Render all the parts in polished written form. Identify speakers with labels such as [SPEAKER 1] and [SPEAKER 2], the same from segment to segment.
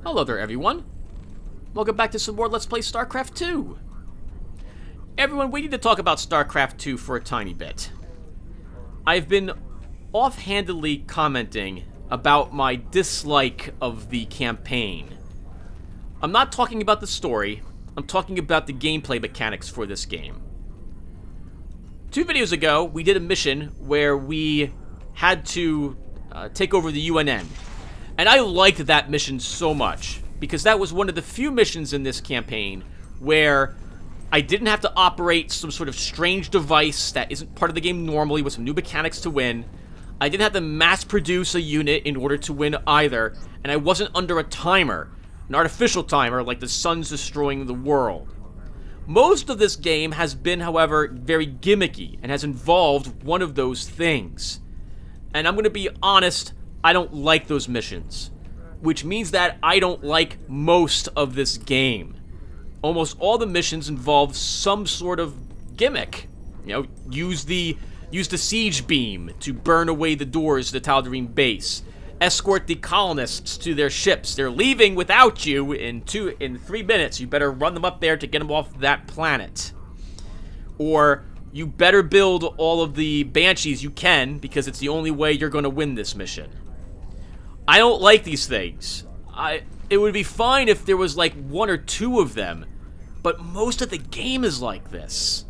[SPEAKER 1] Hello there, everyone. Welcome back to some more Let's Play Starcraft II. Everyone, we need to talk about Starcraft II for a tiny bit. I've been offhandedly commenting about my dislike of the campaign. I'm not talking about the story, I'm talking about the gameplay mechanics for this game. 2 videos ago, we did a mission where we had to take over the UNN. And I liked that mission so much, because that was one of the few missions in this campaign where I didn't have to operate some sort of strange device that isn't part of the game normally with some new mechanics to win. I didn't have to mass produce a unit in order to win either, and I wasn't under a timer, an artificial timer like the sun's destroying the world. Most of this game has been, however, very gimmicky and has involved one of those things. And I'm going to be honest, I don't like those missions, which means that I don't like most of this game. Almost all the missions involve some sort of gimmick. You know, use the siege beam to burn away the doors to the Tal'Darim base. Escort the colonists to their ships. They're leaving without you in 3 minutes. You better run them up there to get them off that planet. Or you better build all of the Banshees you can, because it's the only way you're going to win this mission. I don't like these things. It would be fine if there was like 1 or 2 of them, but most of the game is like this.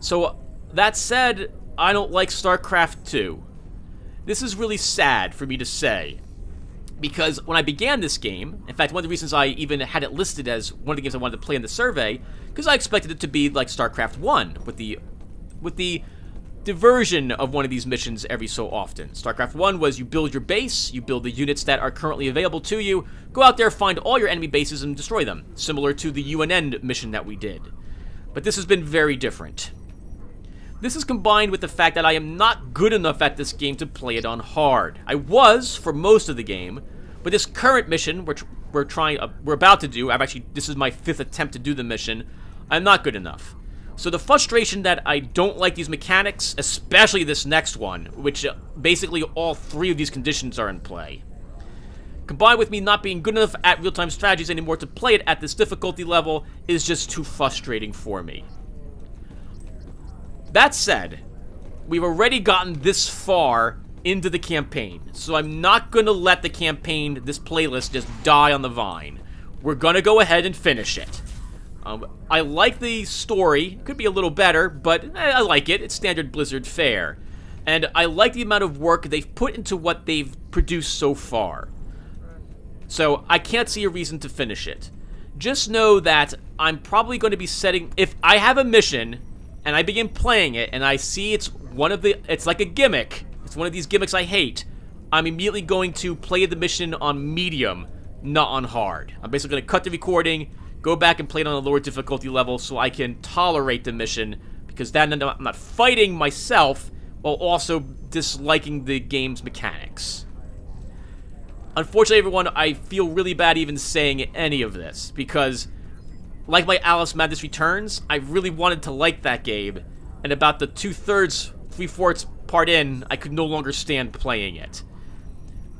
[SPEAKER 1] So, that said, I don't like StarCraft II. This is really sad for me to say, because when I began this game, in fact, one of the reasons I even had it listed as one of the games I wanted to play in the survey, because I expected it to be like StarCraft I, with the diversion of one of these missions every so often. StarCraft 1 was you build your base, you build the units that are currently available to you, go out there, find all your enemy bases, and destroy them, similar to the UNN mission that we did. But this has been very different. This is combined with the fact that I am not good enough at this game to play it on hard. I was for most of the game, but this current mission, which we're about to do, this is my 5th attempt to do the mission, I'm not good enough. So the frustration that I don't like these mechanics, especially this next one, which basically all 3 of these conditions are in play, combined with me not being good enough at real-time strategies anymore to play it at this difficulty level, is just too frustrating for me. That said, we've already gotten this far into the campaign, so I'm not going to let the campaign, this playlist, just die on the vine. We're going to go ahead and finish it. I like the story. Could be a little better, but I like it. It's standard Blizzard fare. And I like the amount of work they've put into what they've produced so far. So I can't see a reason to finish it. Just know that I'm probably going to be setting... If I have a mission, and I begin playing it, and I see it's like a gimmick. It's one of these gimmicks I hate. I'm immediately going to play the mission on medium, not on hard. I'm basically going to cut the recording, go back and play it on a lower difficulty level so I can tolerate the mission, because then I'm not fighting myself while also disliking the game's mechanics. Unfortunately, everyone, I feel really bad even saying any of this, because like my Alice Madness Returns, I really wanted to like that game, and about the 2/3, 3/4 part in, I could no longer stand playing it.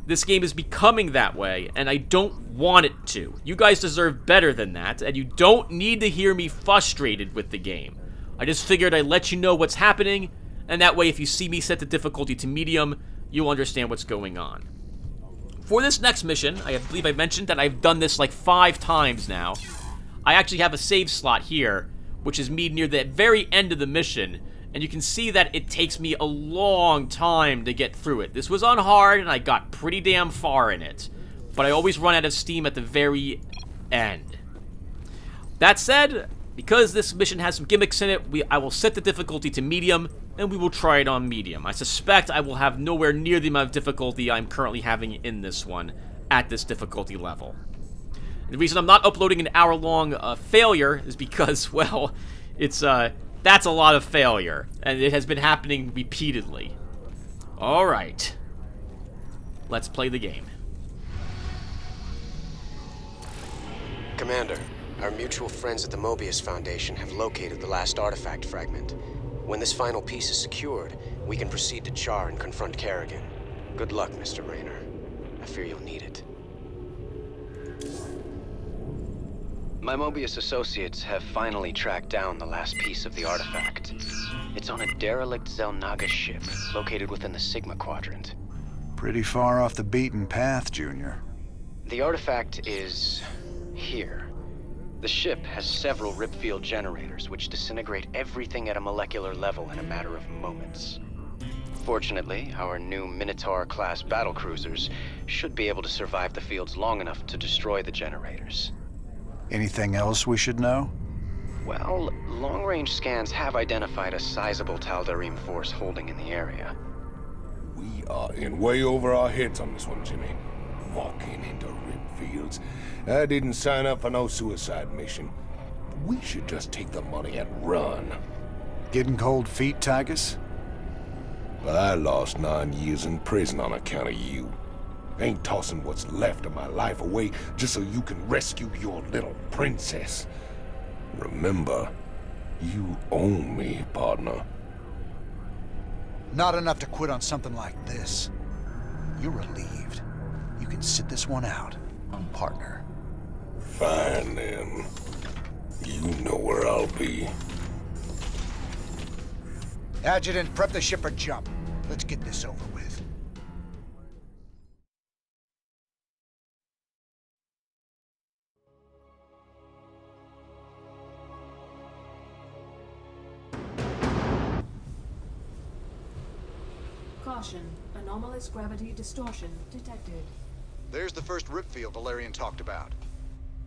[SPEAKER 1] This game is becoming that way, and I don't want it to. You guys deserve better than that, and you don't need to hear me frustrated with the game. I just figured I'd let you know what's happening, and that way if you see me set the difficulty to medium, you'll understand what's going on. For this next mission, I believe I mentioned that I've done this like 5 times now. I actually have a save slot here, which is me near the very end of the mission, and you can see that it takes me a long time to get through it. This was on hard, and I got pretty damn far in it, but I always run out of steam at the very end. That said, because this mission has some gimmicks in it, I will set the difficulty to medium, and we will try it on medium. I suspect I will have nowhere near the amount of difficulty I'm currently having in this one at this difficulty level. The reason I'm not uploading an hour-long failure is because, well, that's a lot of failure, and it has been happening repeatedly. Alright. Let's play the game.
[SPEAKER 2] Commander, our mutual friends at the Mobius Foundation have located the last artifact fragment. When this final piece is secured, we can proceed to Char and confront Kerrigan. Good luck, Mr. Raynor. I fear you'll need it. My Mobius associates have finally tracked down the last piece of the artifact. It's on a derelict Zelnaga ship located within the Sigma Quadrant.
[SPEAKER 3] Pretty far off the beaten path, Junior.
[SPEAKER 2] The artifact is here. The ship has several rip field generators which disintegrate everything at a molecular level in a matter of moments. Fortunately, our new Minotaur-class battlecruisers should be able to survive the fields long enough to destroy the generators.
[SPEAKER 3] Anything else we should know?
[SPEAKER 2] Well, long-range scans have identified a sizable Tal'Darim force holding in the area.
[SPEAKER 4] We are in way over our heads on this one, Jimmy. Walking into rip fields. I didn't sign up for no suicide mission. We should just take the money and run.
[SPEAKER 3] Getting cold feet, Tygus?
[SPEAKER 4] I lost 9 years in prison on account of you. Ain't tossing what's left of my life away just so you can rescue your little princess. Remember, you own me, partner.
[SPEAKER 3] Not enough to quit on something like this. You're relieved. You can sit this one out, partner.
[SPEAKER 4] Fine, then. You know where I'll be.
[SPEAKER 3] Adjutant, prep the ship for jump. Let's get this over with.
[SPEAKER 5] Caution. Anomalous gravity distortion detected.
[SPEAKER 6] There's the first rip field Valerian talked about.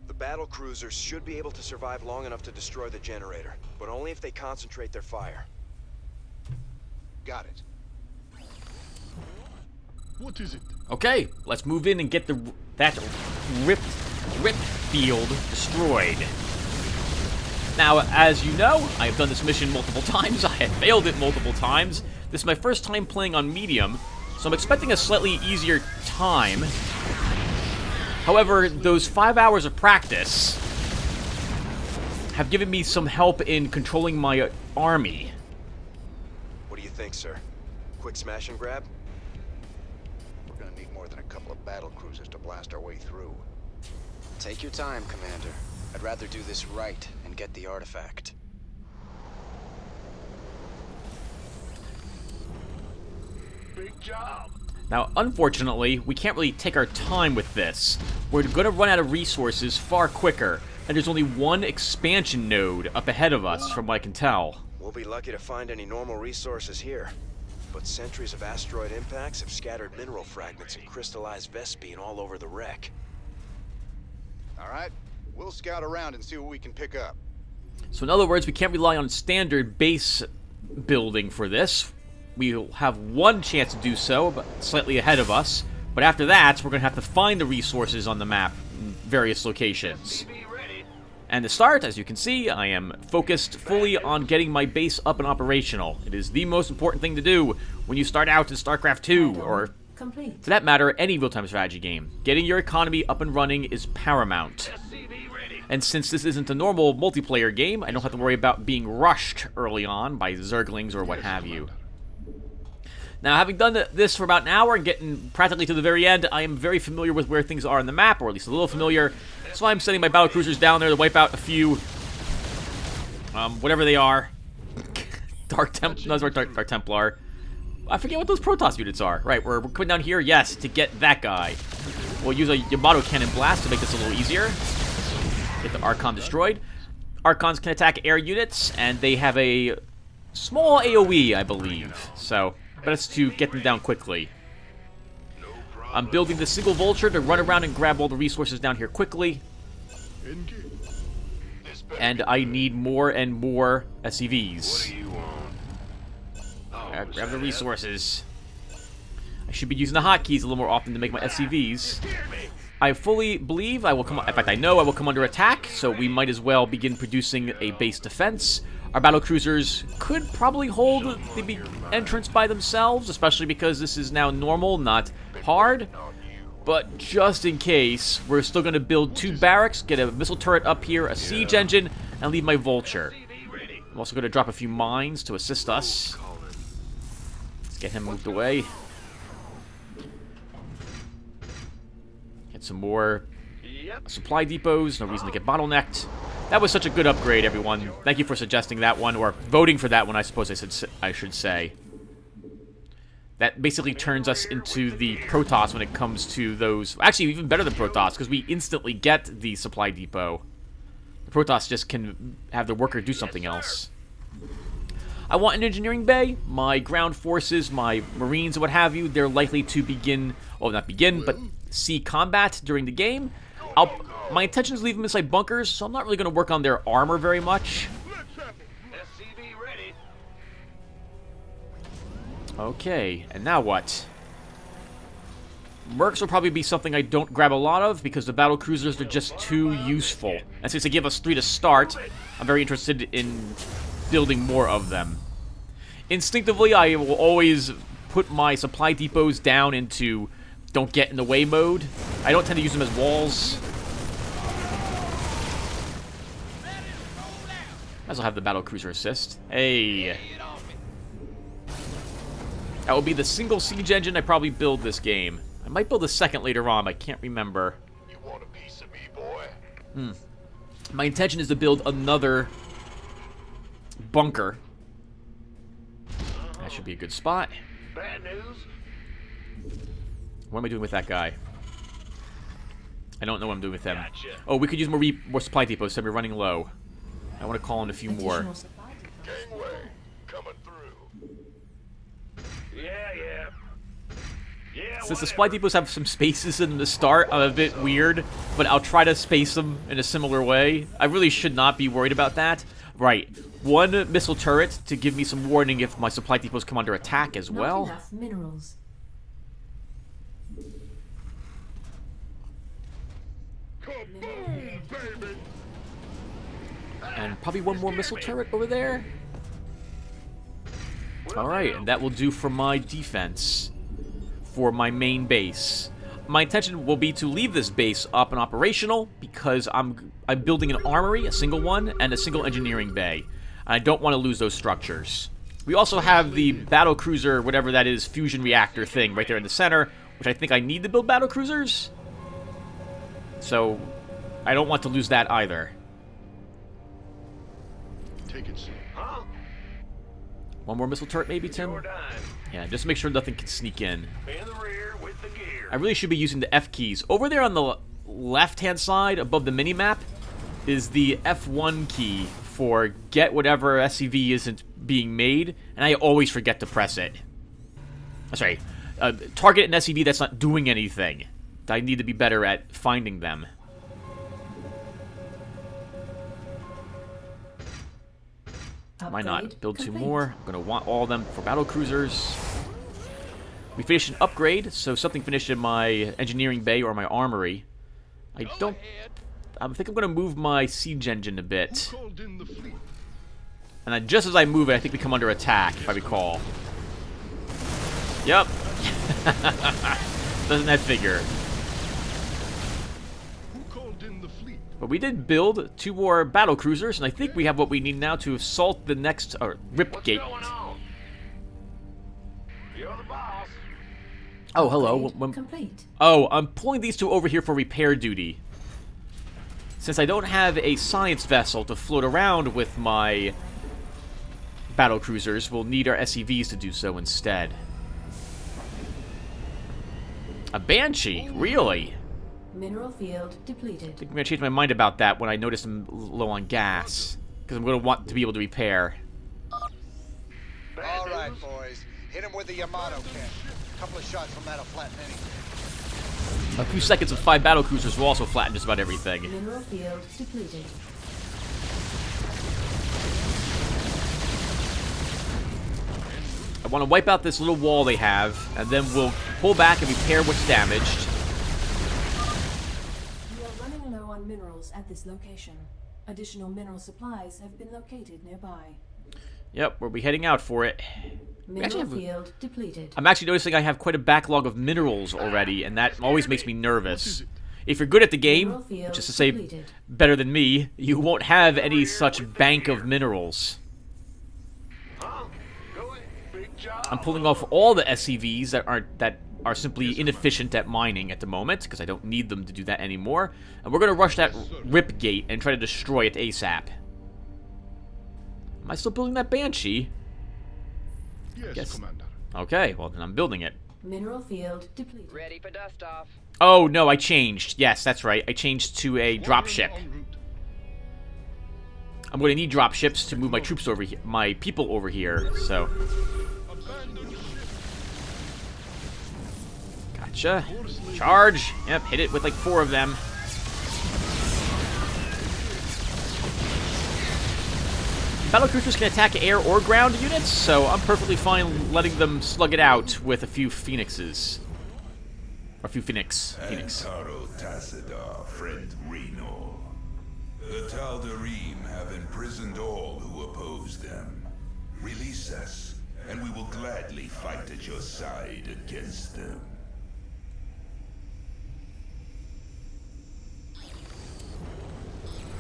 [SPEAKER 7] The battle cruisers should be able to survive long enough to destroy the generator, but only if they concentrate their fire.
[SPEAKER 6] Got it.
[SPEAKER 4] What is it?
[SPEAKER 1] Okay, let's move in and get that rip field destroyed. Now, as you know, I have done this mission multiple times. I have failed it multiple times. This is my first time playing on medium, so I'm expecting a slightly easier time. However, those 5 hours of practice have given me some help in controlling my army.
[SPEAKER 7] What do you think, sir? Quick smash and grab?
[SPEAKER 6] We're gonna need more than a couple of battle cruisers to blast our way through.
[SPEAKER 2] Take your time, Commander. I'd rather do this right and get the artifact.
[SPEAKER 4] Big job.
[SPEAKER 1] Now, unfortunately, we can't really take our time with this. We're going to run out of resources far quicker, and there's only one expansion node up ahead of us, from what I can tell.
[SPEAKER 7] We'll be lucky to find any normal resources here. But centuries of asteroid impacts have scattered mineral fragments and crystallized Vespene all over the wreck.
[SPEAKER 6] All right, we'll scout around and see what we can pick up.
[SPEAKER 1] So in other words, we can't rely on standard base building for this. We'll have one chance to do so, but slightly ahead of us. But after that, we're going to have to find the resources on the map in various locations. And to start, as you can see, I am focused fully on getting my base up and operational. It is the most important thing to do when you start out in StarCraft II, or
[SPEAKER 5] Complete.
[SPEAKER 1] for that matter, any real-time strategy game. Getting your economy up and running is paramount. And since this isn't a normal multiplayer game, I don't have to worry about being rushed early on by Zerglings or what have you. Now, having done this for about an hour and getting practically to the very end, I am very familiar with where things are on the map, or at least a little familiar. So I'm sending my battlecruisers down there to wipe out a few, whatever they are. Dark Templar. I forget what those Protoss units are. Right, we're coming down here, yes, to get that guy. We'll use a Yamato Cannon Blast to make this a little easier. Get the Archon destroyed. Archons can attack air units, and they have a small AoE, I believe. So, best to get them down quickly. I'm building the single vulture to run around and grab all the resources down here quickly. And I need more and more SCVs. Grab the resources. I should be using the hotkeys a little more often to make my SCVs. I fully believe I will come... In fact, I know I will come under attack, so we might as well begin producing a base defense. Our battlecruisers could probably hold the entrance by themselves, especially because this is now normal, not hard. But just in case, we're still going to build 2 barracks, get a missile turret up here, a siege engine, and leave my vulture. I'm also going to drop a few mines to assist us. Let's get him moved away. Get some more supply depots. No reason to get bottlenecked. That was such a good upgrade, everyone. Thank you for suggesting that one, or voting for that one, I suppose I should say. That basically turns us into the Protoss when it comes to those... Actually, even better than Protoss, because we instantly get the supply depot. The Protoss just can have the worker do something else. I want an engineering bay. My ground forces, my marines, what have you, they're likely to begin... Well, not begin, but see combat during the game. My intention is to leave them inside bunkers, so I'm not really going to work on their armor very much. Okay, and now what? Mercs will probably be something I don't grab a lot of, because the battle cruisers are just too useful. And since they give us 3 to start, I'm very interested in building more of them. Instinctively, I will always put my supply depots down into don't get in the way mode. I don't tend to use them as walls. Might as well have the battle cruiser assist. Hey. That will be the single siege engine I probably build this game. I might build a second later on, but I can't remember.
[SPEAKER 4] You want a piece of me, boy?
[SPEAKER 1] My intention is to build another bunker. That should be a good spot.
[SPEAKER 4] Bad news?
[SPEAKER 1] What am I doing with that guy? I don't know what I'm doing with him. Oh, we could use more supply depots, so we're running low. I want to call in a few more.
[SPEAKER 4] Gangway, coming through. Yeah.
[SPEAKER 1] Since the supply depots have some spaces in the start, I'm a bit weird, but I'll try to space them in a similar way. I really should not be worried about that. Right, 1 missile turret to give me some warning if my supply depots come under attack as well.
[SPEAKER 5] Not enough minerals.
[SPEAKER 1] And probably 1 more missile turret over there. Alright, and that will do for my defense. For my main base. My intention will be to leave this base up and operational because I'm building an armory, a single one, and a single engineering bay. And I don't want to lose those structures. We also have the battle cruiser, whatever that is, fusion reactor thing right there in the center, which I think I need to build battle cruisers. So I don't want to lose that either.
[SPEAKER 4] Take it, sir. Huh?
[SPEAKER 1] 1 more missile turret maybe, Tim? Yeah, just make sure nothing can sneak in.
[SPEAKER 4] In the rear with the gear.
[SPEAKER 1] I really should be using the F keys. Over there on the left-hand side, above the mini-map, is the F1 key for get whatever SCV isn't being made, and I always forget to press it. Sorry, target an SCV that's not doing anything. I need to be better at finding them. Why not? Build 2 more. I'm going to want all of them for battle cruisers. We finished an upgrade, so something finished in my engineering bay or my armory. I think I'm going to move my siege engine a bit. And then just as I move it, I think we come under attack, if I recall. Yep. Doesn't that figure? But we did build 2 more battle cruisers, and I think we have what we need now to assault the next Rip Gate. Oh, hello.
[SPEAKER 5] Complete.
[SPEAKER 1] Oh, I'm pulling these 2 over here for repair duty. Since I don't have a science vessel to float around with my battle cruisers, we'll need our SCVs to do so instead. A Banshee? Really?
[SPEAKER 5] Mineral field depleted.
[SPEAKER 1] I think I'm going to change my mind about that when I notice I'm low on gas. Because I'm going to want to be able to repair.
[SPEAKER 3] All right, boys. Hit him with the Yamato cannon. A couple of shots from that'll flatten anything.
[SPEAKER 1] A few seconds of 5 battle cruisers will also flatten just about everything.
[SPEAKER 5] Mineral field depleted.
[SPEAKER 1] I want to wipe out this little wall they have, and then we'll pull back and repair what's damaged.
[SPEAKER 5] We are running low on minerals at this location. Additional mineral supplies have been located nearby.
[SPEAKER 1] Yep, we'll be heading out for it.
[SPEAKER 5] Mineral field depleted.
[SPEAKER 1] I'm actually noticing I have quite a backlog of minerals already, and that always makes me nervous. If you're good at the game, which is to say better than me, you won't have any such bank of minerals. I'm pulling off all the SCVs that are simply inefficient at mining at the moment, because I don't need them to do that anymore. And we're going to rush that rip gate and try to destroy it ASAP. Am I still building that Banshee?
[SPEAKER 8] Yes, Commander.
[SPEAKER 1] Okay, well then I'm building it.
[SPEAKER 5] Mineral field depleted.
[SPEAKER 9] Ready for dust off.
[SPEAKER 1] Oh, no, I changed. Yes, that's right. I changed to a dropship.
[SPEAKER 8] En route.
[SPEAKER 1] I'm going to need dropships to move my troops over here, my people over here, so...
[SPEAKER 8] Abandon ship.
[SPEAKER 1] Gotcha. Charge. Yep, hit it with like 4 of them. Battlecruisers can attack air or ground units, so I'm perfectly fine letting them slug it out with a few phoenixes. Or a few phoenix.
[SPEAKER 10] Antaro Tassadar, friend Reno. The Tal'Darim have imprisoned all who oppose them. Release us, and we will gladly fight at your side against them.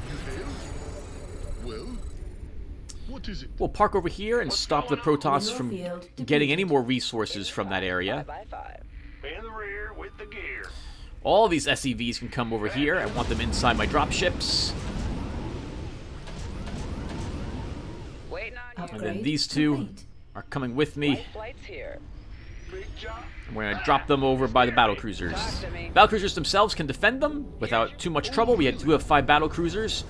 [SPEAKER 8] You hail? Well, what is it?
[SPEAKER 1] We'll park over here and stop the Protoss
[SPEAKER 5] Mineral
[SPEAKER 1] from
[SPEAKER 5] field
[SPEAKER 1] getting any more resources from that area.
[SPEAKER 9] 5x5.
[SPEAKER 10] In the rear with the gear.
[SPEAKER 1] All these SCVs can come over here. I want them inside my dropships.
[SPEAKER 9] Waiting on you.
[SPEAKER 1] And then these two
[SPEAKER 5] complete.
[SPEAKER 1] are coming with me.
[SPEAKER 9] Light flight's here.
[SPEAKER 10] Big job.
[SPEAKER 1] And we're going to drop them over by the battlecruisers.
[SPEAKER 9] Talk to me.
[SPEAKER 1] Battlecruisers themselves can defend them without too much trouble. We do have 5 battlecruisers.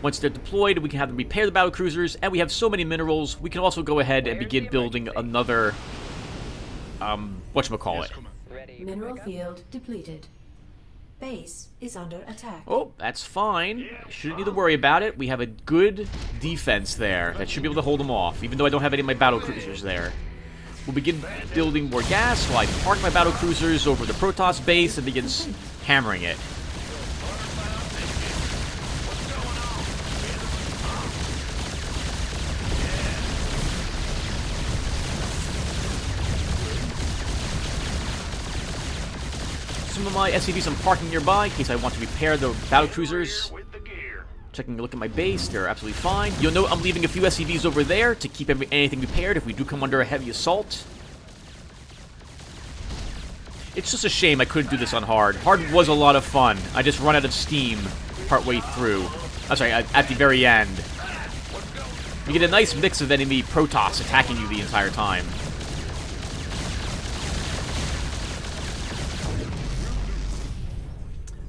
[SPEAKER 1] Once they're deployed, we can have them repair the battlecruisers, and we have so many minerals, we can also go ahead and begin building another, whatchamacallit.
[SPEAKER 8] Yes, Commander.
[SPEAKER 9] Ready for
[SPEAKER 5] Mineral
[SPEAKER 9] pickup?
[SPEAKER 5] field depleted. Base is under attack.
[SPEAKER 1] Oh, that's fine. Shouldn't need to worry about it. We have a good defense there that should be able to hold them off, even though I don't have any of my battlecruisers there. We'll begin building more gas while I park my battlecruisers over the Protoss base and begin hammering it. Some of my SCVs I'm parking nearby in case I want to repair the battlecruisers.
[SPEAKER 10] With the gear.
[SPEAKER 1] Taking a look at my base, they're absolutely fine. You'll note I'm leaving a few SCVs over there to keep anything repaired if we do come under a heavy assault. It's just a shame I couldn't do this on hard. Hard was a lot of fun. I just run out of steam partway through. I'm sorry, at the very end. You get a nice mix of enemy Protoss attacking you the entire time.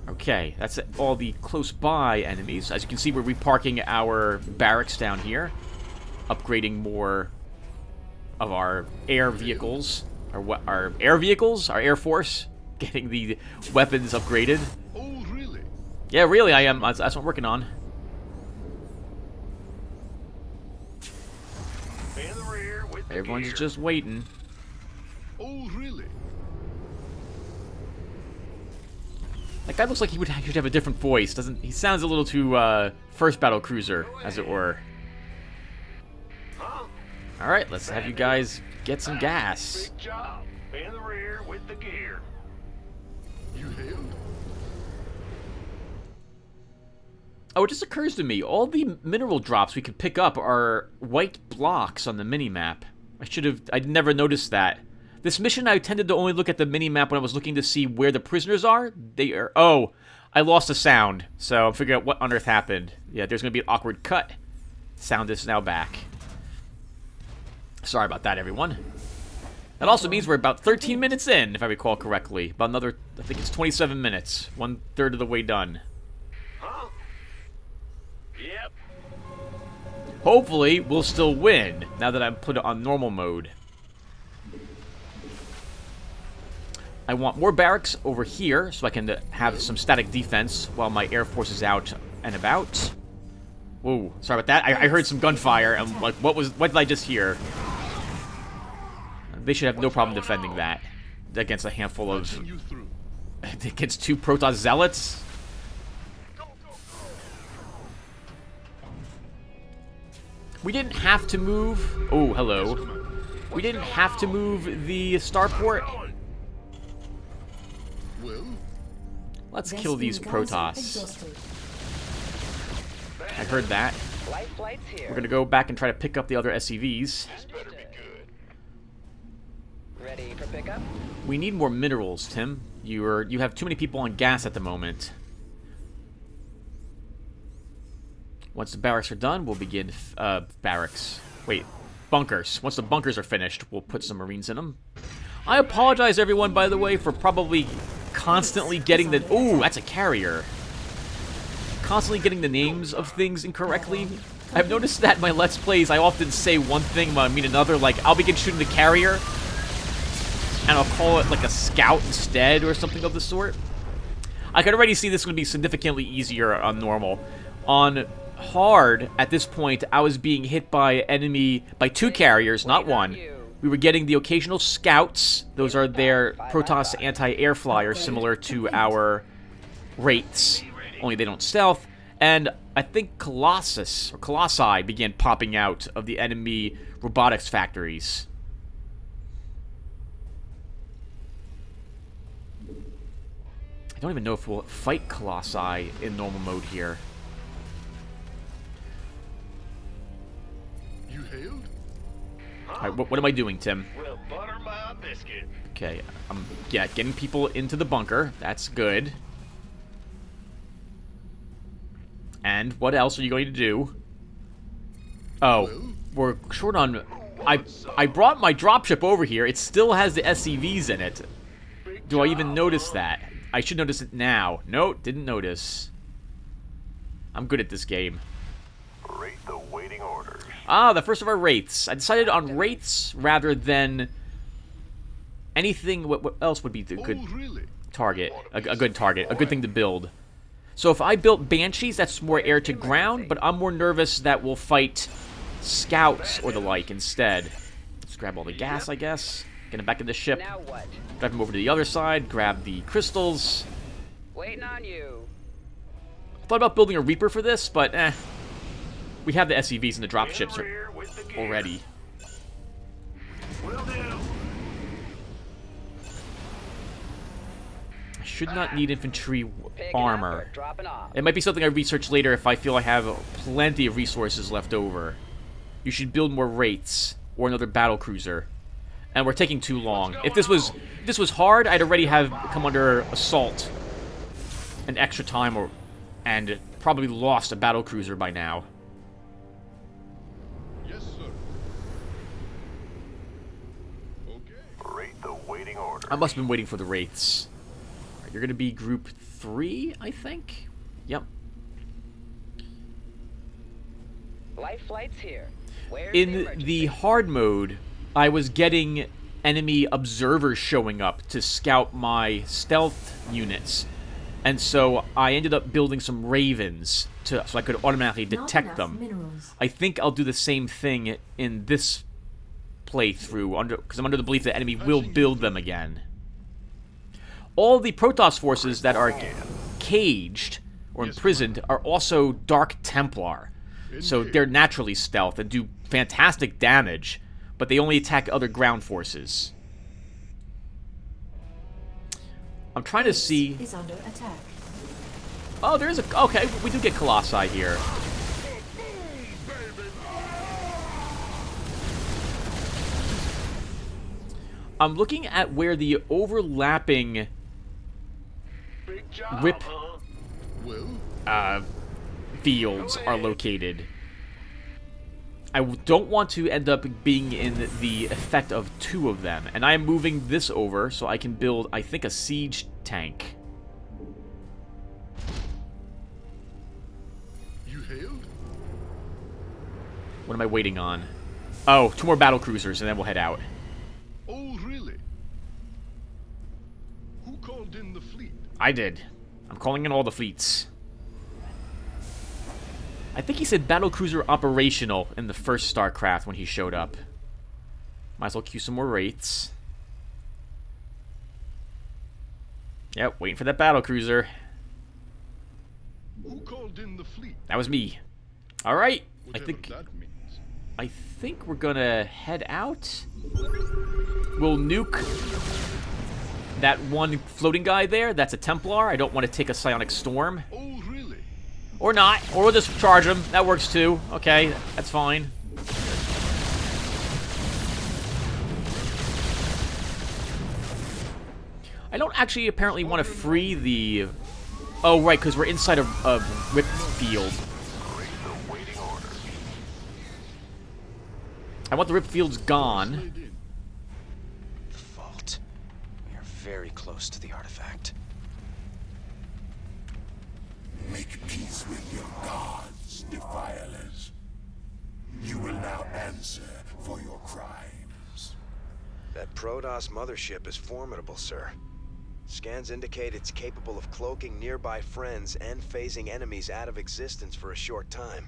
[SPEAKER 1] Okay, that's all the close-by enemies. As you can see, we're reparking our barracks down here, upgrading more of our air vehicles. Our air vehicles? Our Air Force? Getting the weapons upgraded.
[SPEAKER 8] Oh, really?
[SPEAKER 1] Yeah, really, I am. That's what I'm working on.
[SPEAKER 10] In the rear with the
[SPEAKER 1] Everyone's
[SPEAKER 10] gear.
[SPEAKER 1] just waiting.
[SPEAKER 8] Oh, really?
[SPEAKER 1] That guy looks like he should have a different voice. Doesn't he? Sounds a little too first battle cruiser, as it were. All right, let's have you guys get some gas.
[SPEAKER 10] Big job. In the rear with the gear.
[SPEAKER 8] You hail?
[SPEAKER 1] Oh, it just occurs to me, all the mineral drops we could pick up are white blocks on the mini-map. I'd never noticed that. This mission, I tended to only look at the mini-map when I was looking to see where the prisoners are. They are... Oh, I lost the sound, so I'm figuring out what on earth happened. Yeah, there's going to be an awkward cut. Sound is now back. Sorry about that, everyone. That also means we're about 13 minutes in, if I recall correctly. About another, I think it's 27 minutes. 1/3 of the way done.
[SPEAKER 10] Huh? Yep.
[SPEAKER 1] Hopefully, we'll still win, now that I've put it on normal mode. I want more barracks over here, so I can have some static defense while my Air Force is out and about. Whoa, sorry about that. I heard some gunfire. I'm like, what did I just hear? They should have no problem defending that against a handful of...
[SPEAKER 8] Patching you through.
[SPEAKER 1] against 2 Protoss Zealots? We didn't have to move... Oh, hello. We didn't have to move the starport.
[SPEAKER 8] Well,
[SPEAKER 1] Let's kill these Protoss. I heard that.
[SPEAKER 9] Light flight's here.
[SPEAKER 1] We're gonna go back and try to pick up the other SCVs.
[SPEAKER 10] This better be good.
[SPEAKER 9] Ready for pickup?
[SPEAKER 1] We need more minerals, Tim. You have too many people on gas at the moment. Once the barracks are done, we'll begin bunkers. Once the bunkers are finished, we'll put some Marines in them. I apologize, everyone, by the way, for probably constantly getting the... Ooh, that's a carrier. Constantly getting the names of things incorrectly. I've noticed that in my Let's Plays, I often say one thing when I mean another. Like, I'll begin shooting the carrier, and I'll call it, like, a scout instead, or something of the sort. I could already see this would be significantly easier on normal. On hard, at this point, I was being hit by two carriers, not one. We were getting the occasional scouts. Those are their Protoss anti-air flyers, similar to our Wraiths, only they don't stealth. And I think Colossi began popping out of the enemy robotics factories. I don't even know if we'll fight Colossi in normal mode here.
[SPEAKER 8] You hailed?
[SPEAKER 1] Alright, what am I doing, Tim?
[SPEAKER 11] Well, butter my biscuit.
[SPEAKER 1] Okay, I'm getting people into the bunker. That's good. And what else are you going to do? Oh, we're short on... I brought my dropship over here. It still has the SCVs in it. Do I even notice that? I should notice it now. No, didn't notice. I'm good at this game.
[SPEAKER 11] Rate the waiting orders.
[SPEAKER 1] Ah, the first of our Wraiths. I decided on Wraiths rather than anything. What else would be the good target? A good target. A good thing to build. So if I built Banshees, that's more air to ground, but I'm more nervous that we'll fight scouts or the like instead. Let's grab all the gas, I guess. Get him back in the ship.
[SPEAKER 9] Now what?
[SPEAKER 1] Drive him over to the other side. Grab the crystals.
[SPEAKER 9] Waiting on you.
[SPEAKER 1] Thought about building a Reaper for this, but we have the SCVs and the dropships already.
[SPEAKER 11] Will do.
[SPEAKER 1] I should not need infantry
[SPEAKER 9] Picking
[SPEAKER 1] armor.
[SPEAKER 9] up or dropping off.
[SPEAKER 1] It might be something I research later if I feel I have plenty of resources left over. You should build more Wraiths or another battle cruiser. And we're taking too long. If this was hard, I'd already have come under assault an extra time and probably lost a battle cruiser by now.
[SPEAKER 8] Yes, sir. Okay.
[SPEAKER 11] Rate the waiting order.
[SPEAKER 1] I must have been waiting for the Wraiths. All right, you're going to be group 3, I think? Yep.
[SPEAKER 9] Life flight's here. Where's
[SPEAKER 1] In the hard mode, I was getting enemy observers showing up to scout my stealth units. And so I ended up building some Ravens so I could automatically detect them.
[SPEAKER 5] Minerals.
[SPEAKER 1] I think I'll do the same thing in this playthrough, because I'm under the belief that enemy will build them again. All the Protoss forces that are caged or imprisoned are also Dark Templar. So they're naturally stealth and do fantastic damage, but they only attack other ground forces. I'm trying to see...
[SPEAKER 5] Is under attack.
[SPEAKER 1] Oh, there's a... Okay, we do get Colossi here. I'm looking at where the overlapping rip fields are located. I don't want to end up being in the effect of 2 of them. And I am moving this over so I can build, I think, a siege tank.
[SPEAKER 8] You hailed?
[SPEAKER 1] What am I waiting on? Oh, 2 more battle cruisers and then we'll head out.
[SPEAKER 8] Oh, really? Who called in the fleet?
[SPEAKER 1] I did. I'm calling in all the fleets. I think he said battlecruiser operational in the first StarCraft when he showed up. Might as well queue some more Wraiths. Yep, waiting for that battlecruiser.
[SPEAKER 8] Who called in the fleet?
[SPEAKER 1] That was me. All right,
[SPEAKER 8] Whatever that means.
[SPEAKER 1] I think we're gonna head out. We'll nuke that one floating guy there. That's a Templar. I don't want to take a psionic storm.
[SPEAKER 8] Oh, really?
[SPEAKER 1] Or not. Or we'll just charge him. That works too. Okay, that's fine. I don't actually apparently want to free the... Oh, right, because we're inside a rip field. I want the rip fields gone.
[SPEAKER 2] The vault. We are very close to the artifact.
[SPEAKER 4] Make peace with your gods, defilers. You will now answer for your crimes.
[SPEAKER 7] That Protoss mothership is formidable, sir. Scans indicate it's capable of cloaking nearby friends and phasing enemies out of existence for a short time.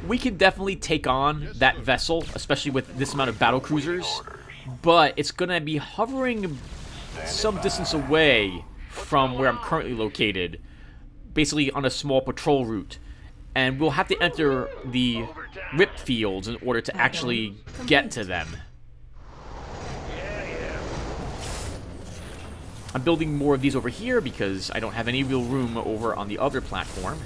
[SPEAKER 1] We can definitely take on that vessel, especially with this amount of battle cruisers, but it's going to be hovering some distance away from where I'm currently located, basically on a small patrol route. And we'll have to enter the rip fields in order to actually get to them. I'm building more of these over here because I don't have any real room over on the other platform.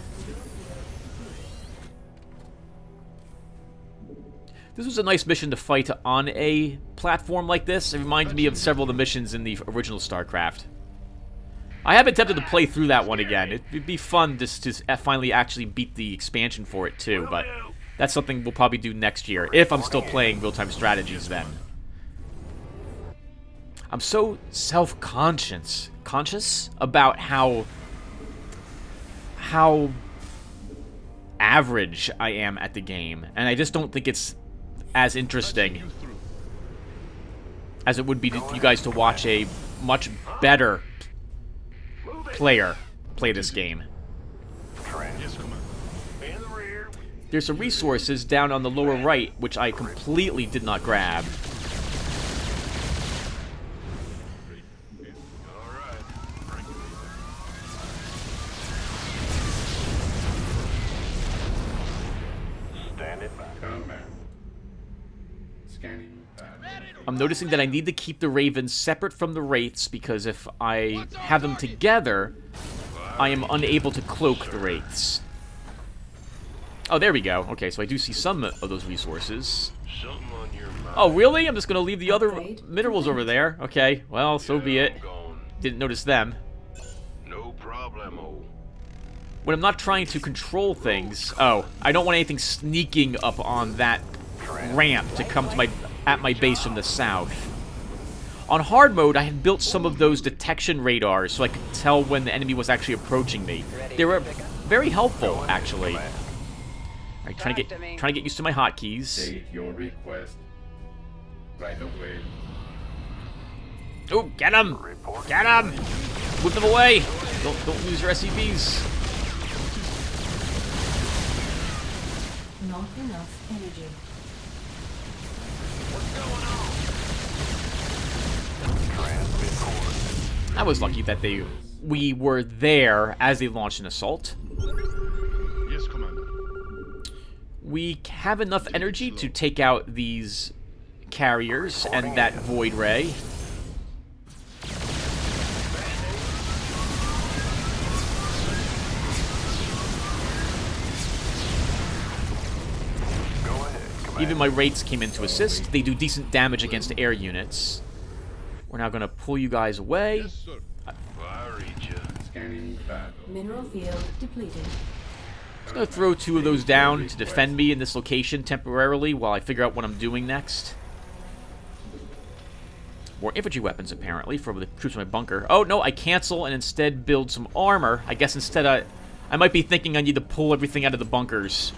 [SPEAKER 1] This was a nice mission to fight on a platform like this. It reminds me of several of the missions in the original StarCraft. I have been tempted to play through that one again. It'd be fun just to finally actually beat the expansion for it too, but that's something we'll probably do next year, if I'm still playing real-time strategies then. I'm so self-conscious about how average I am at the game, and I just don't think it's as interesting as it would be for you guys to watch a much better player play this game. There's some resources down on the lower right, which I completely did not grab. I'm noticing that I need to keep the Ravens separate from the Wraiths, because if I have them together, I am unable to cloak the Wraiths. Oh, there we go. Okay, so I do see some of those resources. Oh, really? I'm just going to leave the other minerals over there. Okay, well, so be it. Didn't notice them.
[SPEAKER 11] No problemo.
[SPEAKER 1] When I'm not trying to control things... Oh, I don't want anything sneaking up on that ramp to come to my base from the south. On hard mode, I had built some of those detection radars so I could tell when the enemy was actually approaching me. They were very helpful, actually. Alright, trying to get used to my hotkeys.
[SPEAKER 12] State your request right away.
[SPEAKER 1] Oh, get him! Get him! Whip them away! Don't lose your SCVs.
[SPEAKER 5] Not enough energy.
[SPEAKER 1] I was lucky that we were there as they launched an assault.
[SPEAKER 8] Yes, Commander.
[SPEAKER 1] We have enough energy to take out these carriers and that void ray. Even my Wraiths came in to assist. They do decent damage against air units. We're now going to pull you guys away.
[SPEAKER 8] Yes, sir. I read you.
[SPEAKER 12] Scanning battle.
[SPEAKER 5] Mineral field depleted.
[SPEAKER 1] I'm going to throw 2 of those down to defend me in this location temporarily while I figure out what I'm doing next. More infantry weapons, apparently, for the troops in my bunker. Oh, no, I cancel and instead build some armor. I guess instead I might be thinking I need to pull everything out of the bunkers.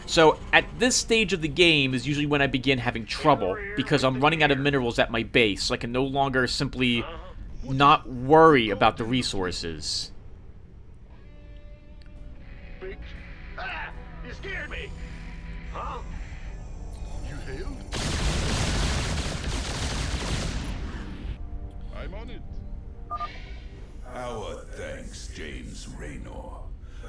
[SPEAKER 1] So, at this stage of the game is usually when I begin having trouble, because I'm running out of minerals at my base, so I can no longer simply not worry about the resources.
[SPEAKER 11] You scared me. Huh?
[SPEAKER 8] You hailed? I'm on it.
[SPEAKER 10] Our thanks, James Raynor.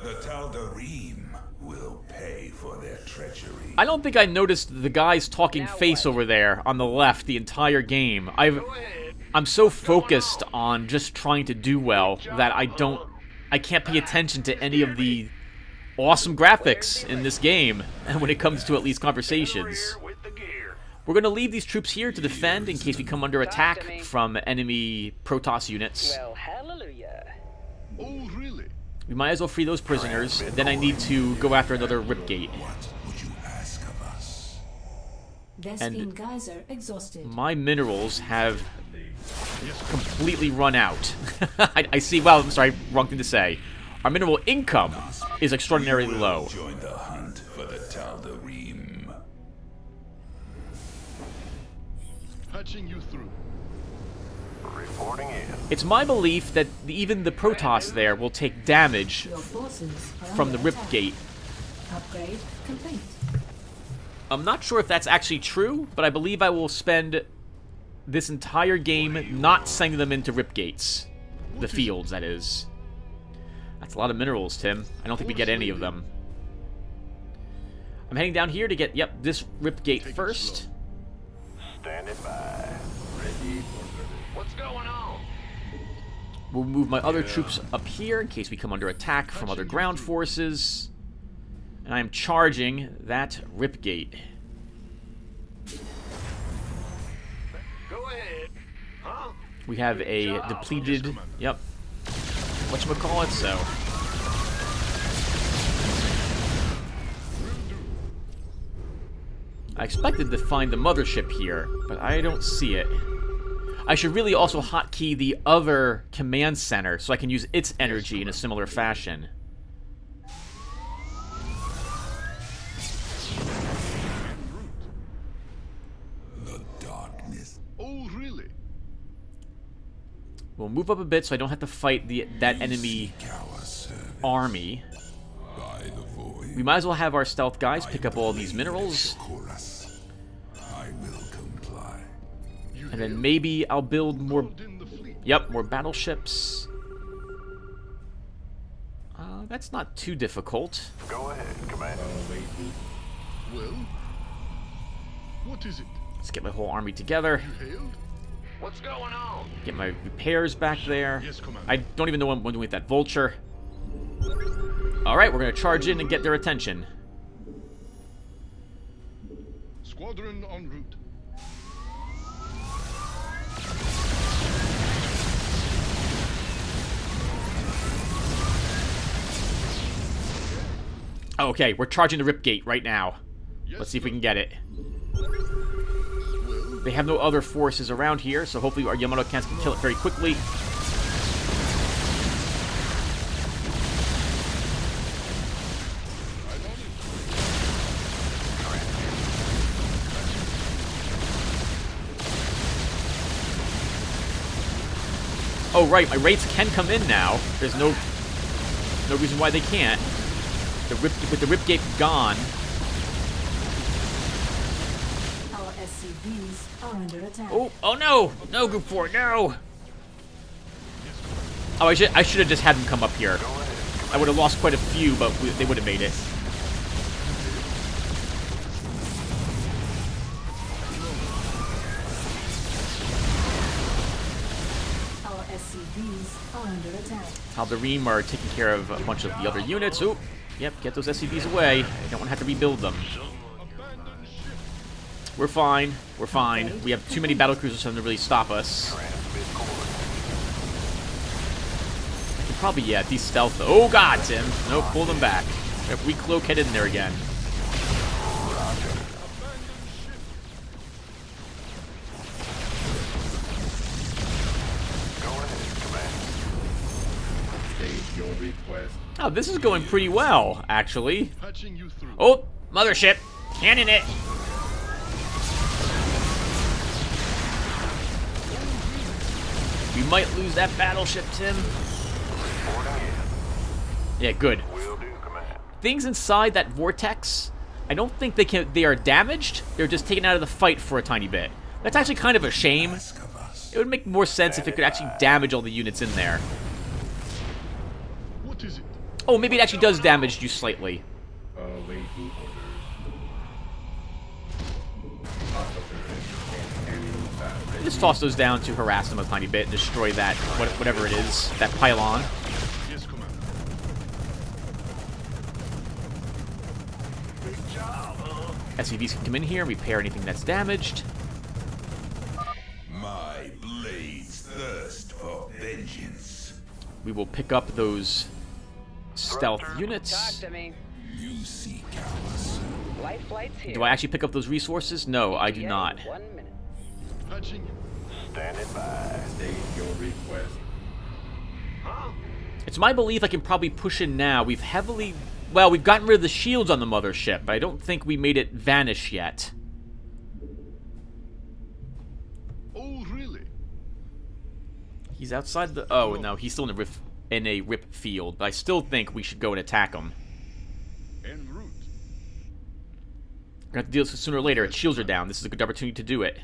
[SPEAKER 10] The Tal'Darim will pay for their treachery.
[SPEAKER 1] I don't think I noticed the guy's talking face over there on the left the entire game. I'm so focused on just trying to do well that I can't pay attention to any of the awesome graphics in this game, and when it comes to at least conversations.
[SPEAKER 11] With the gear.
[SPEAKER 1] We're going to leave these troops here to defend in case we come under attack from enemy Protoss units.
[SPEAKER 9] Well, hallelujah.
[SPEAKER 8] Oh, really?
[SPEAKER 1] We might as well free those prisoners, and then I need to go after another Ripgate.
[SPEAKER 10] What would you ask of us?
[SPEAKER 5] Vespene geyser exhausted.
[SPEAKER 1] My minerals have completely run out. I see, well, I'm sorry, wrong thing to say. Our mineral income is extraordinarily low.
[SPEAKER 10] Join the hunt for the Tal'Darim.
[SPEAKER 8] Patching you through.
[SPEAKER 11] Reporting in.
[SPEAKER 1] It's my belief that even the Protoss there will take damage
[SPEAKER 5] Your forces are
[SPEAKER 1] from the
[SPEAKER 5] under attack.
[SPEAKER 1] Ripgate.
[SPEAKER 5] Upgrade complete.
[SPEAKER 1] I'm not sure if that's actually true, but I believe I will spend this entire game not sending them into Ripgates. The fields, that is. That's a lot of minerals, Tim. I don't think we get any of them. I'm heading down here to get, yep, this Ripgate first.
[SPEAKER 11] Standing by. Ready for service. What's going on?
[SPEAKER 1] We'll move my other troops up here in case we come under attack from other ground forces. And I am charging that Ripgate.
[SPEAKER 11] Go ahead. Huh?
[SPEAKER 1] We have a depleted, yep, whatchamacallit, so. I expected to find the mothership here, but I don't see it. I should really also hotkey the other command center so I can use its energy in a similar fashion.
[SPEAKER 10] The darkness.
[SPEAKER 8] Oh, really?
[SPEAKER 1] We'll move up a bit so I don't have to fight that enemy army.
[SPEAKER 10] By the void.
[SPEAKER 1] We might as well have our stealth guys pick up all these minerals.
[SPEAKER 10] I will comply.
[SPEAKER 1] And then maybe I'll build more... Yep, more battleships. That's not too difficult.
[SPEAKER 11] Go ahead, Commander.
[SPEAKER 8] Well, what is it?
[SPEAKER 1] Let's get my whole army together.
[SPEAKER 8] You hailed?
[SPEAKER 11] What's going on?
[SPEAKER 1] Get my repairs back there.
[SPEAKER 8] Yes, Commander.
[SPEAKER 1] I don't even know what I'm doing with that vulture. Alright, we're going to charge in and get their attention.
[SPEAKER 8] Squadron en route.
[SPEAKER 1] Okay, we're charging the Ripgate right now. Let's see if we can get it. They have no other forces around here, so hopefully our Yamato cans can kill it very quickly. Oh right, my raids can come in now. There's no reason why they can't. With the Ripgate gone.
[SPEAKER 5] Our SCVs are under attack.
[SPEAKER 1] Oh no! No, Group 4, no! Oh, I should have just had them come up here. I would have lost quite a few, but they would have made it.
[SPEAKER 5] Our SCVs are under attack.
[SPEAKER 1] Tal'Darim are taking care of a bunch of the other units. Oop! Yep, get those SCVs away. I don't want to have to rebuild them. We're fine. We're fine. We have too many battlecruisers for them to really stop us. I could probably, yeah, de-stealth. Oh god, Tim! Nope, pull them back. Recloak, head in there again. Oh, this is going pretty well, actually. Oh, mothership! Cannon it! We might lose that battleship, Tim. Yeah, good. Things inside that vortex, I don't think they are damaged. They're just taken out of the fight for a tiny bit. That's actually kind of a shame. It would make more sense if it could actually damage all the units in there.
[SPEAKER 8] What is it?
[SPEAKER 1] Oh, maybe it actually does damage you slightly. Just toss those down to harass them a tiny bit and destroy that, whatever it is, that pylon.
[SPEAKER 8] Yes, Commander.
[SPEAKER 11] Big job, huh?
[SPEAKER 1] SCVs can come in here and repair anything that's damaged.
[SPEAKER 10] My blades thirst for vengeance.
[SPEAKER 1] We will pick up those stealth
[SPEAKER 9] Talk
[SPEAKER 1] units.
[SPEAKER 9] to me.
[SPEAKER 10] You seek ours.
[SPEAKER 9] Life flight's here.
[SPEAKER 1] Do I actually pick up those resources? No, I do
[SPEAKER 9] Yeah,
[SPEAKER 1] not.
[SPEAKER 9] 1 minute.
[SPEAKER 12] Touching you.
[SPEAKER 11] Standing by.
[SPEAKER 12] State your request.
[SPEAKER 1] It's my belief I can probably push in now. We've heavily... Well, we've gotten rid of the shields on the mothership, but I don't think we made it vanish yet.
[SPEAKER 12] Oh, really?
[SPEAKER 1] He's outside the... Oh, no, he's still in a rip field, but I still think we should go and attack him.
[SPEAKER 12] En route.
[SPEAKER 1] We're going to have to deal with this sooner or later. Its shields are down. This is a good opportunity to do it.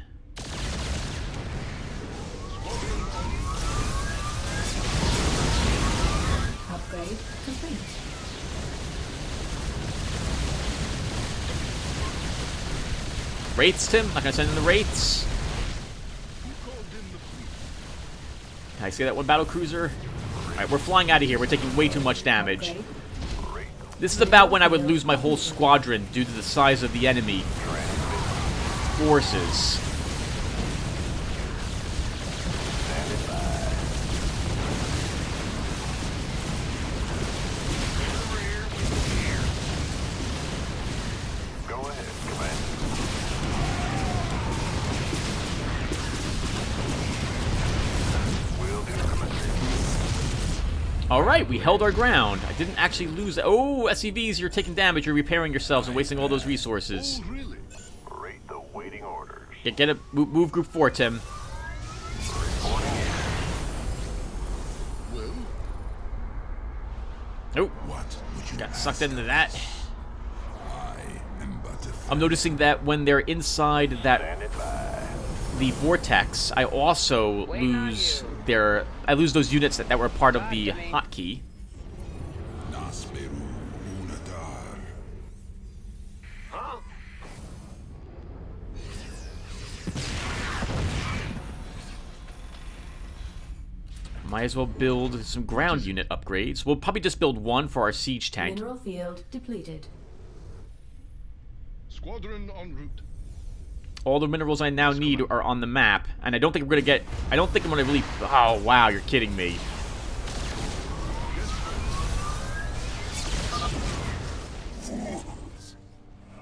[SPEAKER 5] Upgrade complete.
[SPEAKER 1] Wraiths, Tim? Not going to send in the Wraiths.
[SPEAKER 12] Who called in the fleet?
[SPEAKER 1] Can I see that one battle cruiser? Alright, we're flying out of here. We're taking way too much damage.
[SPEAKER 5] Upgrade.
[SPEAKER 1] This is about when I would lose my whole squadron due to the size of the enemy forces.
[SPEAKER 11] Go ahead, Commander. Will do, Commander.
[SPEAKER 1] Alright, we held our ground. I didn't actually lose... Oh, SCVs, you're taking damage. You're repairing yourselves and wasting all those resources.
[SPEAKER 12] Oh, really?
[SPEAKER 11] Rate the waiting orders.
[SPEAKER 1] Get it. Move Group 4, Tim.
[SPEAKER 11] Reporting in.
[SPEAKER 12] Well,
[SPEAKER 1] Oh,
[SPEAKER 10] What would you
[SPEAKER 1] got
[SPEAKER 10] ask?
[SPEAKER 1] sucked into that.
[SPEAKER 10] I am but a
[SPEAKER 1] I'm noticing that when they're inside that
[SPEAKER 11] Standing by.
[SPEAKER 1] the vortex, I also
[SPEAKER 9] Waiting on
[SPEAKER 1] lose
[SPEAKER 9] you.
[SPEAKER 1] their... I lose those units that were part of
[SPEAKER 9] Talk
[SPEAKER 1] the
[SPEAKER 9] to me.
[SPEAKER 1] hotkey.
[SPEAKER 10] Nasmeru Unatar.
[SPEAKER 1] Might as well build some ground unit upgrades. We'll probably just build one for our siege tank.
[SPEAKER 5] Mineral field depleted.
[SPEAKER 12] squadron en route.
[SPEAKER 1] All the minerals I now need are on the map, and I don't think we're gonna get... I don't think I'm gonna really... Oh, wow, you're kidding me.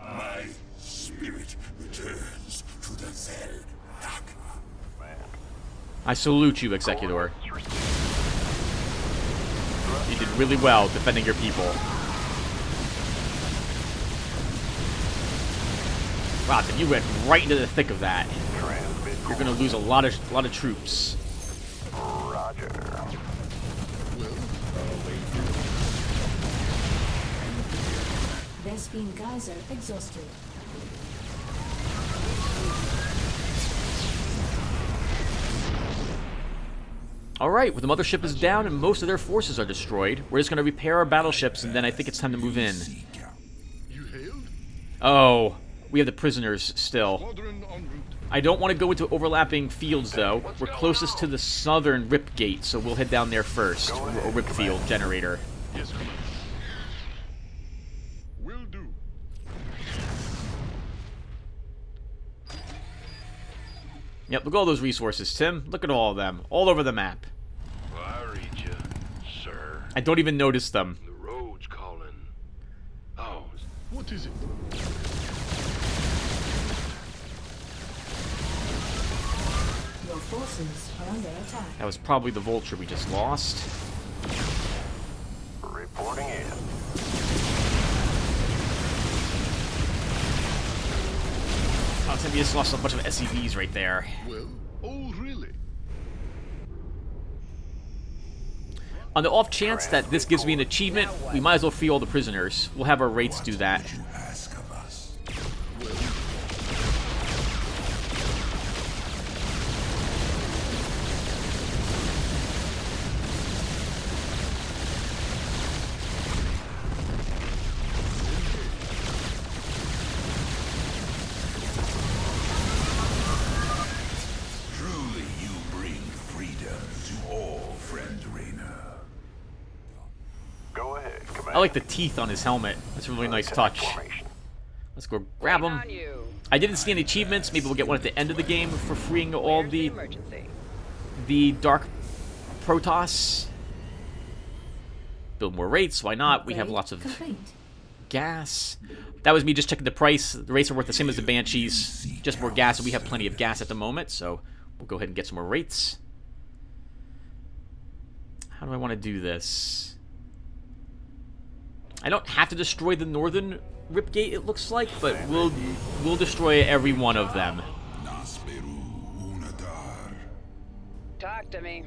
[SPEAKER 10] My spirit returns to the Zeldak.
[SPEAKER 1] I salute you, Executor. You did really well defending your people. Wow, Tim, you went right into the thick of that.
[SPEAKER 11] Transmit.
[SPEAKER 1] You're gonna lose a lot of troops.
[SPEAKER 11] Roger.
[SPEAKER 5] Vespine geyser exhausted.
[SPEAKER 1] Alright, well, the mothership is down and most of their forces are destroyed. We're just gonna repair our battleships and then I think it's time to move in.
[SPEAKER 12] You hailed?
[SPEAKER 1] Oh, we have the prisoners still.
[SPEAKER 12] Squadron en route.
[SPEAKER 1] I don't want to go into overlapping fields, though. We're closest to the southern rip gate, so we'll head down there first. Or rip field generator.
[SPEAKER 12] Yes, Commander. Will do.
[SPEAKER 1] Yep, look at all those resources, Tim. Look at all of them. All over the map.
[SPEAKER 11] Well, I read you, sir.
[SPEAKER 1] I don't even notice them.
[SPEAKER 11] The road's calling. Oh,
[SPEAKER 12] What is it?
[SPEAKER 5] Your forces are under attack.
[SPEAKER 1] That was probably the vulture we just lost.
[SPEAKER 11] reporting in.
[SPEAKER 1] Oh, Tim, we just lost a bunch of SCVs right there.
[SPEAKER 12] Well, oh, really?
[SPEAKER 1] On the off chance that this gives me an achievement, we might as well free all the prisoners. We'll have our wraiths do that.
[SPEAKER 10] You ask of us. Truly, you bring freedom to all, friend Rainer.
[SPEAKER 11] Go ahead, Commander.
[SPEAKER 1] I like the teeth on his helmet. That's a really nice touch.
[SPEAKER 11] Formation.
[SPEAKER 1] Let's go grab them. I didn't see any achievements. Maybe we'll get one at the end of the game for freeing all the Dark Protoss. Build more rates. Why not? We have lots of gas. That was me just checking the price. The rates are worth the same as the Banshees. Just more gas, and we have plenty of gas at the moment, so we'll go ahead and get some more rates. How do I want to do this? I don't have to destroy the northern Ripgate, it looks like, but we'll destroy every one of them.
[SPEAKER 9] Talk to me.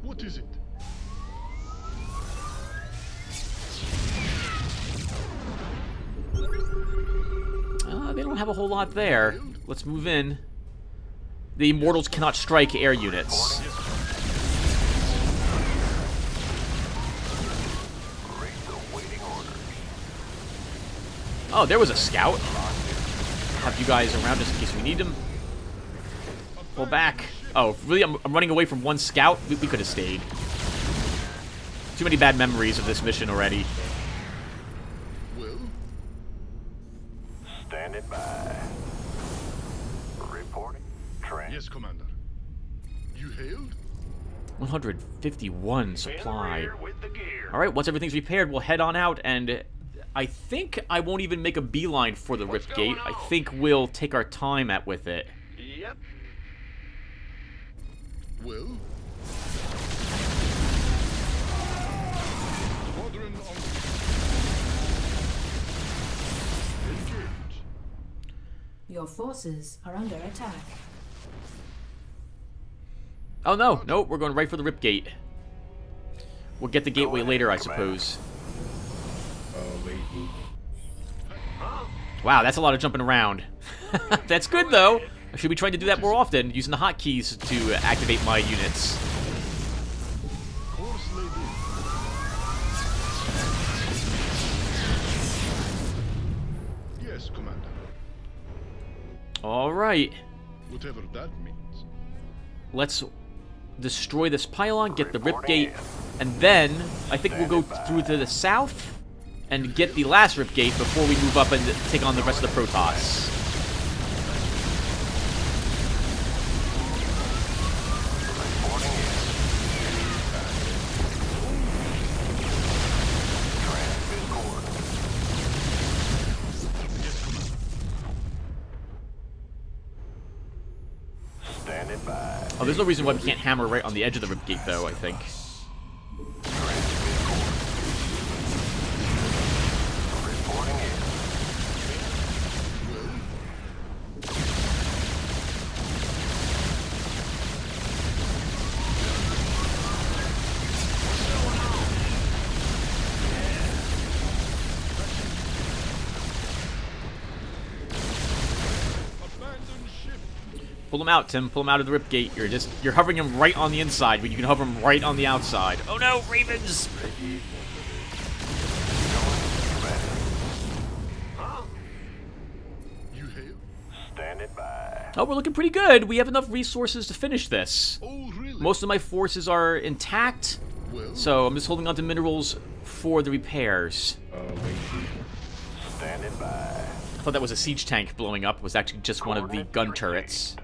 [SPEAKER 8] What is it?
[SPEAKER 1] They don't have a whole lot there. Let's move in. The Immortals cannot strike air units. Oh, there was a scout. Have you guys around just in case we need them. Pull back. Oh, really? I'm running away from one scout? We could have stayed. Too many bad memories of this mission already.
[SPEAKER 8] Well?
[SPEAKER 11] Standing by. Reporting. Trent.
[SPEAKER 8] Yes, Commander. You hailed?
[SPEAKER 1] 151 supply. Alright, once everything's repaired, we'll head on out, and I think I won't even make a beeline for the Ripgate. I think we'll take our time with it.
[SPEAKER 11] Yep.
[SPEAKER 8] Well? Squadron on... Engage.
[SPEAKER 5] Your forces are under attack.
[SPEAKER 1] Oh no, no, we're going right for the Ripgate. We'll get the gateway later, I suppose. Wow, that's a lot of jumping around. That's good, though. I should be trying to do that more often, using the hotkeys to activate my units.
[SPEAKER 8] Course laid in. Yes, Commander.
[SPEAKER 1] All right.
[SPEAKER 8] Whatever that means.
[SPEAKER 1] Let's destroy this pylon, get the Ripgate, and then I think we'll go through to the south and get the last Ripgate before we move up and take on the rest of the Protoss. Oh, there's no reason why we can't hammer right on the edge of the Ripgate, though, I think. Pull him out, Tim. Pull him out of the Ripgate. You're hovering him right on the inside, but you can hover him right on the outside. Oh no, Ravens!
[SPEAKER 8] You hail?
[SPEAKER 11] Standing by.
[SPEAKER 1] Oh, we're looking pretty good. We have enough resources to finish this.
[SPEAKER 8] Oh, really?
[SPEAKER 1] Most of my forces are intact, so I'm just holding on to minerals for the repairs.
[SPEAKER 11] Standing by.
[SPEAKER 1] I thought that was a siege tank blowing up. It was actually just one of the gun turrets.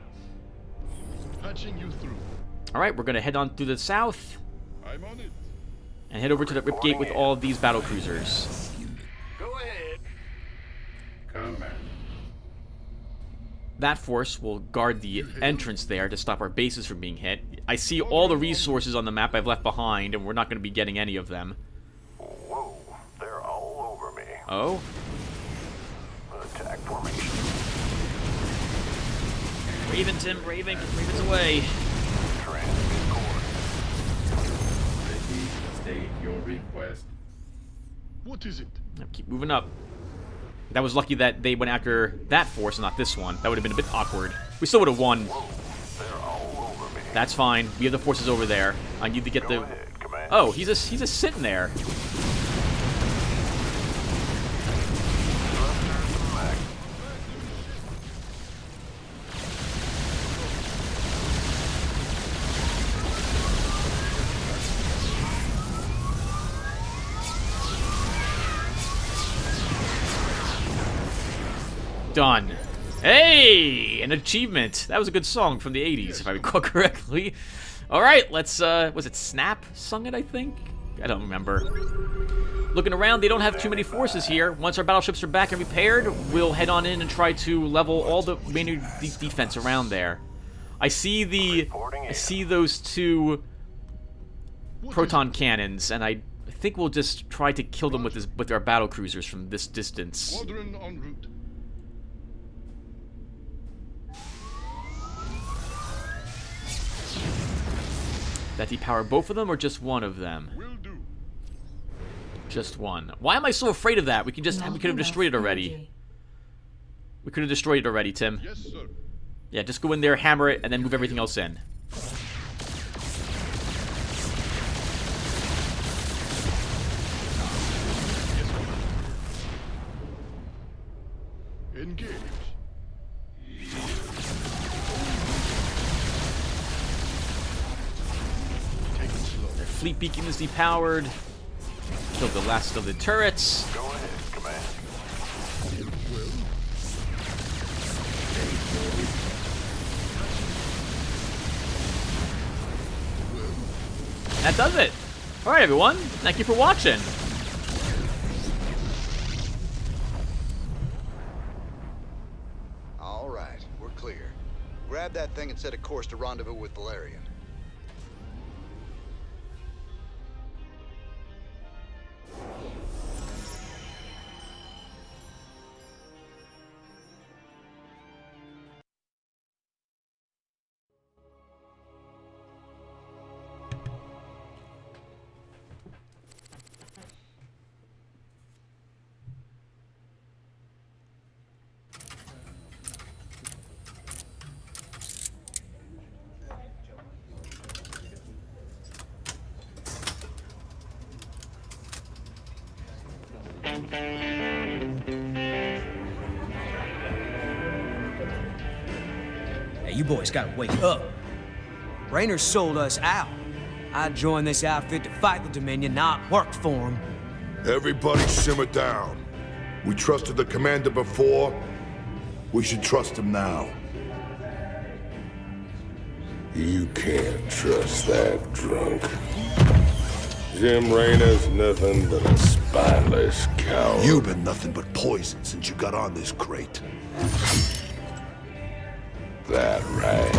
[SPEAKER 8] Patching you through.
[SPEAKER 1] Alright, we're going to head on through the south.
[SPEAKER 8] I'm on it.
[SPEAKER 1] And head over to the Ripgate with all of these battle cruisers.
[SPEAKER 11] Go ahead.
[SPEAKER 12] Combat.
[SPEAKER 1] That force will guard the entrance there to stop our bases from being hit. I see all the resources on the map I've left behind, and we're not going to be getting any of them.
[SPEAKER 11] Whoa, they're all over me.
[SPEAKER 1] Oh?
[SPEAKER 11] Attack formation.
[SPEAKER 1] Raven, Tim, Raven, get Ravens away.
[SPEAKER 11] Transmit course.
[SPEAKER 12] Ready to state your request.
[SPEAKER 8] What is it?
[SPEAKER 1] Now keep moving up. That was lucky that they went after that force and not this one. That would have been a bit awkward. We still would have won.
[SPEAKER 11] They're all over me.
[SPEAKER 1] That's fine. We have the forces over there. I need to get the... Oh, he's just sitting there. Done. Hey! An achievement. That was a good song from the 80s, if I recall correctly. Alright, let's, was it Snap sung it, I think? I don't remember. Looking around, they don't have too many forces here. Once our battleships are back and repaired, we'll head on in and try to level all the main defense around there. I see those two proton cannons, and I think we'll just try to kill them with our battle cruisers from this distance.
[SPEAKER 8] Squadron en route.
[SPEAKER 1] That depower both of them or just one of them?
[SPEAKER 8] Will do.
[SPEAKER 1] Just one. Why am I so afraid of that? We could have destroyed it already. We could have destroyed it already, Tim.
[SPEAKER 8] Yes, sir.
[SPEAKER 1] Yeah, just go in there, hammer it, and then move everything else in.
[SPEAKER 8] Engage. Take it slow.
[SPEAKER 1] Their fleet beacon is depowered. Killed the last of the turrets.
[SPEAKER 11] Go ahead, Command.
[SPEAKER 1] That does it. Alright, everyone. Thank you for watching.
[SPEAKER 6] All right, we're clear. Grab that thing and set a course to rendezvous with Valerian.
[SPEAKER 13] Hey, you boys gotta wake up. Raynor sold us out. I joined this outfit to fight the Dominion, not work for him.
[SPEAKER 4] Everybody simmer down. We trusted the commander before. We should trust him now. You can't trust that drunk. Jim Raynor's nothing but a spineless coward. You've been nothing but poison since you got on this crate. That right.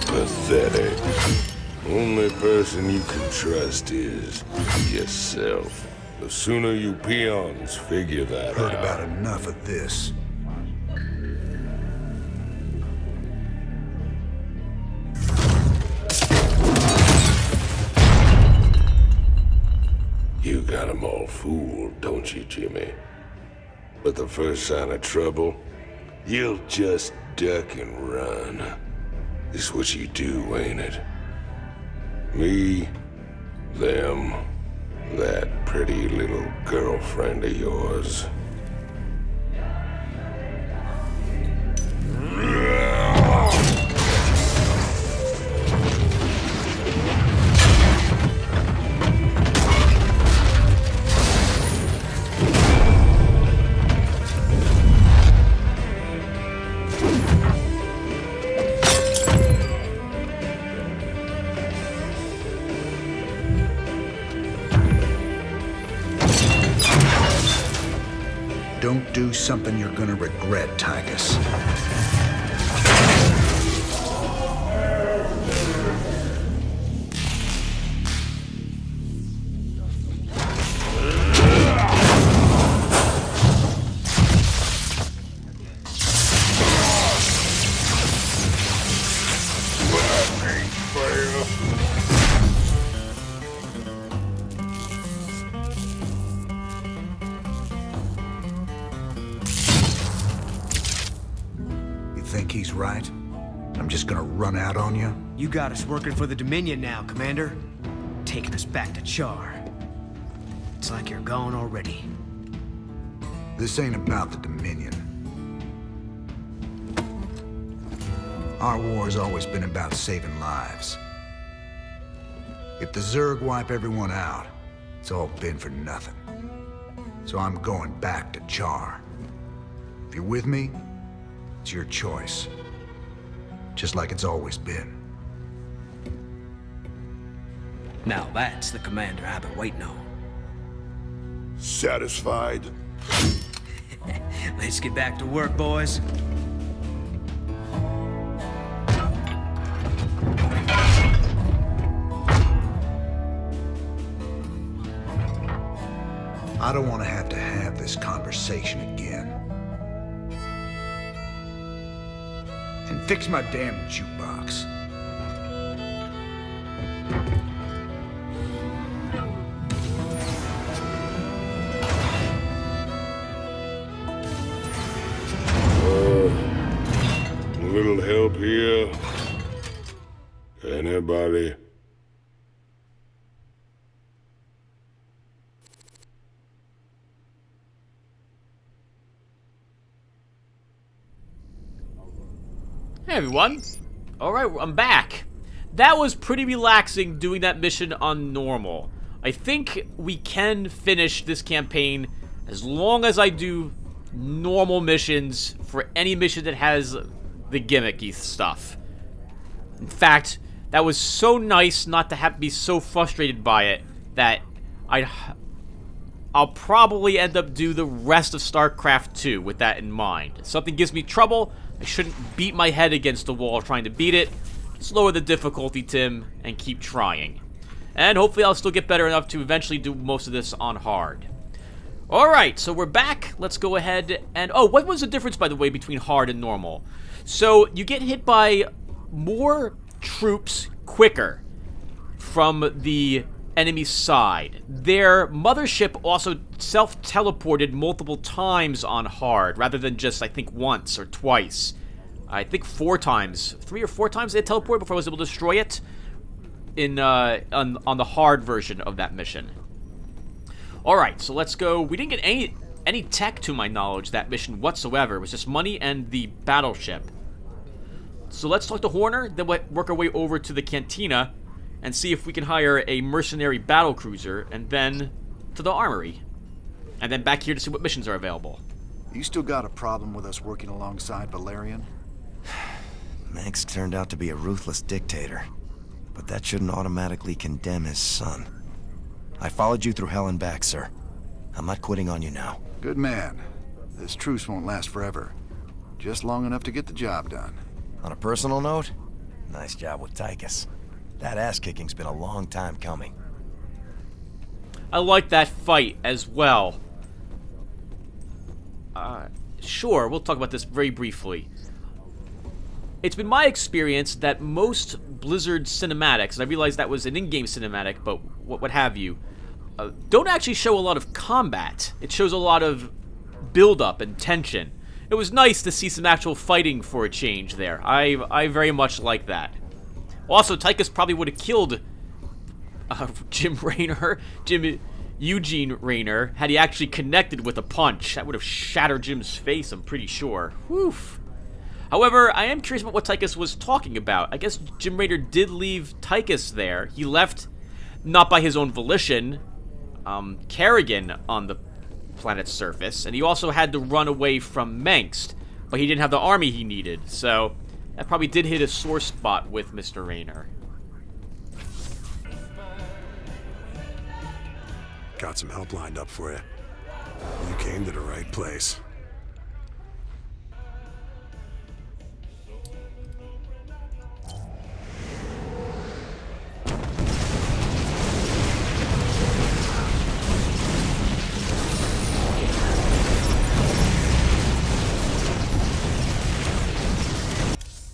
[SPEAKER 4] Pathetic. Only person you can trust is yourself. The sooner you peons figure that out. Heard about enough of this. You got 'em all fooled, don't you, Jimmy? But the first sign of trouble, you'll just duck and run. It's what you do, ain't it? Me, them, that pretty little girlfriend of yours.
[SPEAKER 3] Don't do something you're gonna regret, Tychus. Think he's right? I'm just gonna run out on you?
[SPEAKER 13] You got us working for the Dominion now, Commander. Taking us back to Char. It's like you're gone already.
[SPEAKER 3] This ain't about the Dominion. Our war's always been about saving lives. If the Zerg wipe everyone out, it's all been for nothing. So I'm going back to Char. If you're with me, it's your choice. Just like it's always been.
[SPEAKER 13] Now that's the commander I've been waiting on.
[SPEAKER 4] Satisfied?
[SPEAKER 13] Let's get back to work, boys.
[SPEAKER 3] I don't want to have this conversation again. And fix my damn jukebox.
[SPEAKER 4] A little help here? Anybody?
[SPEAKER 1] Hey everyone. Alright, I'm back. That was pretty relaxing doing that mission on normal. I think we can finish this campaign as long as I do normal missions for any mission that has the gimmicky stuff. In fact, that was so nice not to have to be so frustrated by it that I'll probably end up do the rest of StarCraft II with that in mind. If something gives me trouble, I shouldn't beat my head against the wall trying to beat it. Just lower the difficulty, Tim, and keep trying. And hopefully I'll still get better enough to eventually do most of this on hard. Alright, so we're back. Let's go ahead and... Oh, what was the difference, by the way, between hard and normal? So, you get hit by more troops quicker from the enemy side. Their mothership also self-teleported multiple times on hard, rather than just, I think, once or twice. I think 4 times. 3 or 4 times they teleported before I was able to destroy it in on the hard version of that mission. Alright, so let's go. We didn't get any tech, to my knowledge, that mission whatsoever. It was just money and the battleship. So let's talk to Horner, then we'll work our way over to the cantina and see if we can hire a mercenary battlecruiser, and then to the armory. And then back here to see what missions are available.
[SPEAKER 3] You still got a problem with us working alongside Valerian?
[SPEAKER 14] Max turned out to be a ruthless dictator, but that shouldn't automatically condemn his son. I followed you through hell and back, sir. I'm not quitting on you now.
[SPEAKER 3] Good man. This truce won't last forever. Just long enough to get the job done.
[SPEAKER 14] On a personal note, nice job with Tychus. That ass-kicking's been a long time coming.
[SPEAKER 1] I like that fight as well. Sure, we'll talk about this very briefly. It's been my experience that most Blizzard cinematics, and I realize that was an in-game cinematic, but what have you, don't actually show a lot of combat. It shows a lot of build-up and tension. It was nice to see some actual fighting for a change there. I very much like that. Also, Tychus probably would have killed Eugene Raynor had he actually connected with a punch. That would have shattered Jim's face, I'm pretty sure. Whew. However, I am curious about what Tychus was talking about. I guess Jim Raynor did leave Tychus there. He left, not by his own volition, Kerrigan on the planet's surface, and he also had to run away from Mengsk, but he didn't have the army he needed, so that probably did hit a sore spot with Mr. Raynor.
[SPEAKER 7] Got some help lined up for you. You came to the right place.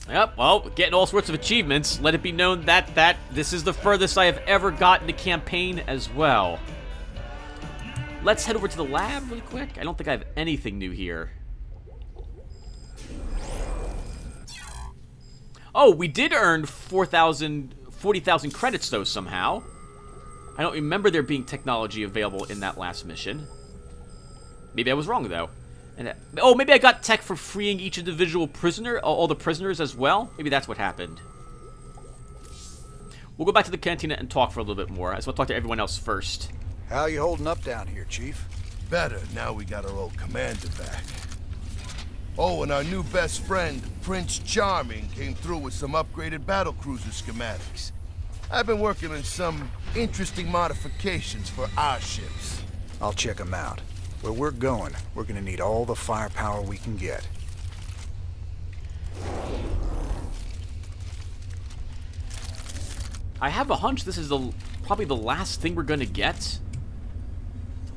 [SPEAKER 1] Yep, well, getting all sorts of achievements. Let it be known that this is the furthest I have ever gotten a campaign as well. Let's head over to the lab really quick. I don't think I have anything new here. Oh, we did earn 40,000 credits, though, somehow. I don't remember there being technology available in that last mission. Maybe I was wrong, though. And oh, maybe I got tech for freeing each individual prisoner, all the prisoners as well? Maybe that's what happened. We'll go back to the cantina and talk for a little bit more. I just want to talk to everyone else first.
[SPEAKER 3] How you holding up down here, Chief?
[SPEAKER 15] better now we got our old commander back. Oh, and our new best friend, Prince Charming, came through with some upgraded battlecruiser schematics. I've been working on some interesting modifications for our ships.
[SPEAKER 3] I'll check them out. Where we're going, we're gonna need all the firepower we can get.
[SPEAKER 1] I have a hunch this is probably the last thing we're gonna get.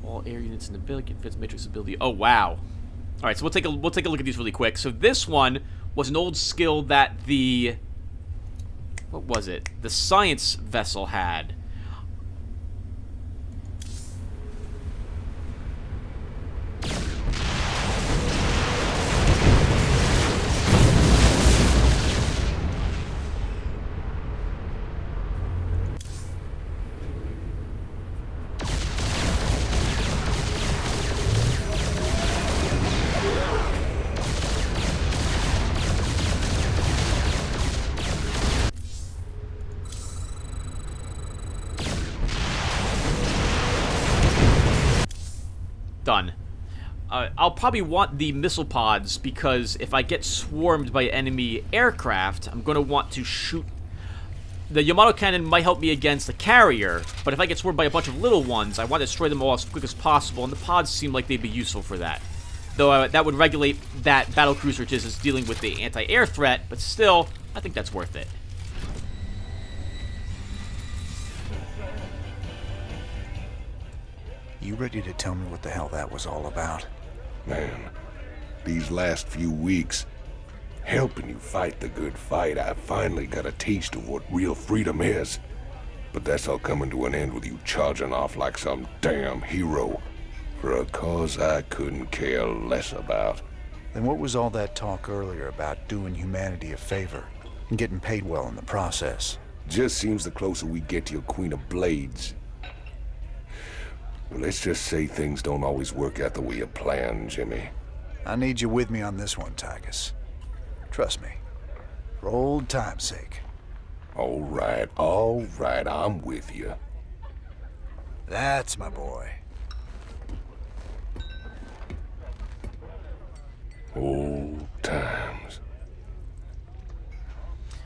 [SPEAKER 1] All air units in the ability fits matrix ability. Oh wow! All right, so we'll take a look at these really quick. So this one was an old skill that what was it? The science vessel had. Done. I'll probably want the missile pods because if I get swarmed by enemy aircraft, I'm going to want to shoot. The Yamato cannon might help me against the carrier, but if I get swarmed by a bunch of little ones, I want to destroy them all as quick as possible, and the pods seem like they'd be useful for that. Though that would regulate that battlecruiser just as dealing with the anti-air threat, but still, I think that's worth it.
[SPEAKER 3] You ready to tell me what the hell that was all about?
[SPEAKER 4] Man, these last few weeks, helping you fight the good fight, I finally got a taste of what real freedom is. But that's all coming to an end with you charging off like some damn hero for a cause I couldn't care less about.
[SPEAKER 3] Then what was all that talk earlier about doing humanity a favor and getting paid well in the process?
[SPEAKER 4] Just seems the closer we get to your Queen of Blades. Well, let's just say things don't always work out the way you plan, Jimmy.
[SPEAKER 3] I need you with me on this one, Tychus. Trust me. For old time's sake.
[SPEAKER 4] All right, I'm with you.
[SPEAKER 3] That's my boy.
[SPEAKER 4] Old times.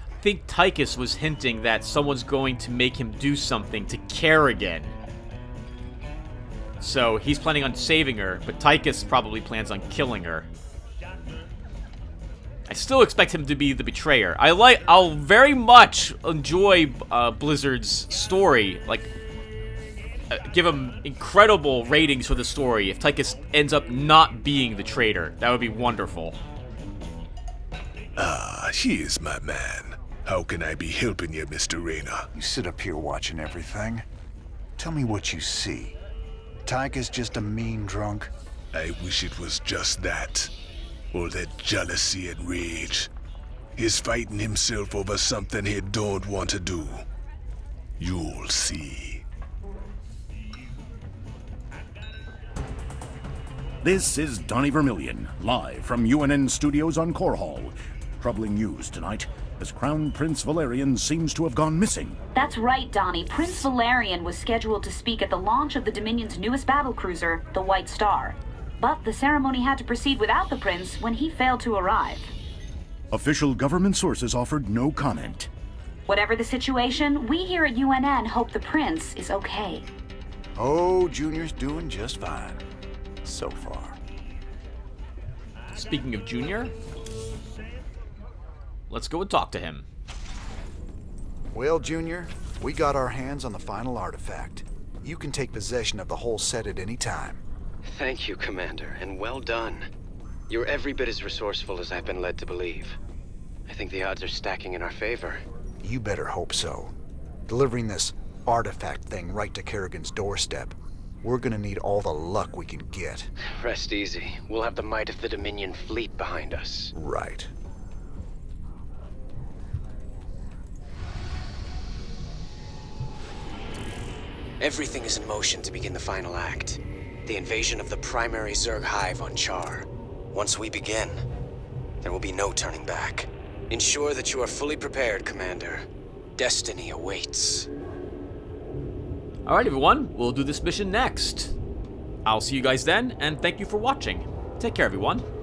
[SPEAKER 1] I think Tychus was hinting that someone's going to make him do something to Kerrigan. So he's planning on saving her, but Tychus probably plans on killing her. I still expect him to be the betrayer. I'll very much enjoy Blizzard's story. Like, give him incredible ratings for the story if Tychus ends up not being the traitor. That would be wonderful.
[SPEAKER 10] Ah, he is my man. How can I be helping you, Mr. Rayner?
[SPEAKER 3] You sit up here watching everything. Tell me what you see. Tychus just a mean drunk?
[SPEAKER 10] I wish it was just that. All that jealousy and rage. He's fighting himself over something he don't want to do. You'll see.
[SPEAKER 16] This is Donnie Vermillion, live from UNN Studios on Core Hall. Troubling news tonight, as Crown Prince Valerian seems to have gone missing.
[SPEAKER 17] That's right, Donnie. Prince Valerian was scheduled to speak at the launch of the Dominion's newest battlecruiser, the White Star. But the ceremony had to proceed without the prince when he failed to arrive.
[SPEAKER 16] Official government sources offered no comment.
[SPEAKER 17] Whatever the situation, we here at UNN hope the prince is okay.
[SPEAKER 3] Oh, Junior's doing just fine. So far.
[SPEAKER 1] Speaking of Junior, let's go and talk to him.
[SPEAKER 3] Well, Junior, we got our hands on the final artifact. You can take possession of the whole set at any time.
[SPEAKER 2] Thank you, Commander, and well done. You're every bit as resourceful as I've been led to believe. I think the odds are stacking in our favor.
[SPEAKER 3] You better hope so. Delivering this artifact thing right to Kerrigan's doorstep. We're gonna need all the luck we can get.
[SPEAKER 2] Rest easy. We'll have the might of the Dominion fleet behind us.
[SPEAKER 3] Right.
[SPEAKER 2] Everything is in motion to begin the final act. The invasion of the primary Zerg hive on Char. Once we begin, there will be no turning back. Ensure that you are fully prepared, Commander. Destiny awaits.
[SPEAKER 1] Alright, everyone. We'll do this mission next. I'll see you guys then, and thank you for watching. Take care, everyone.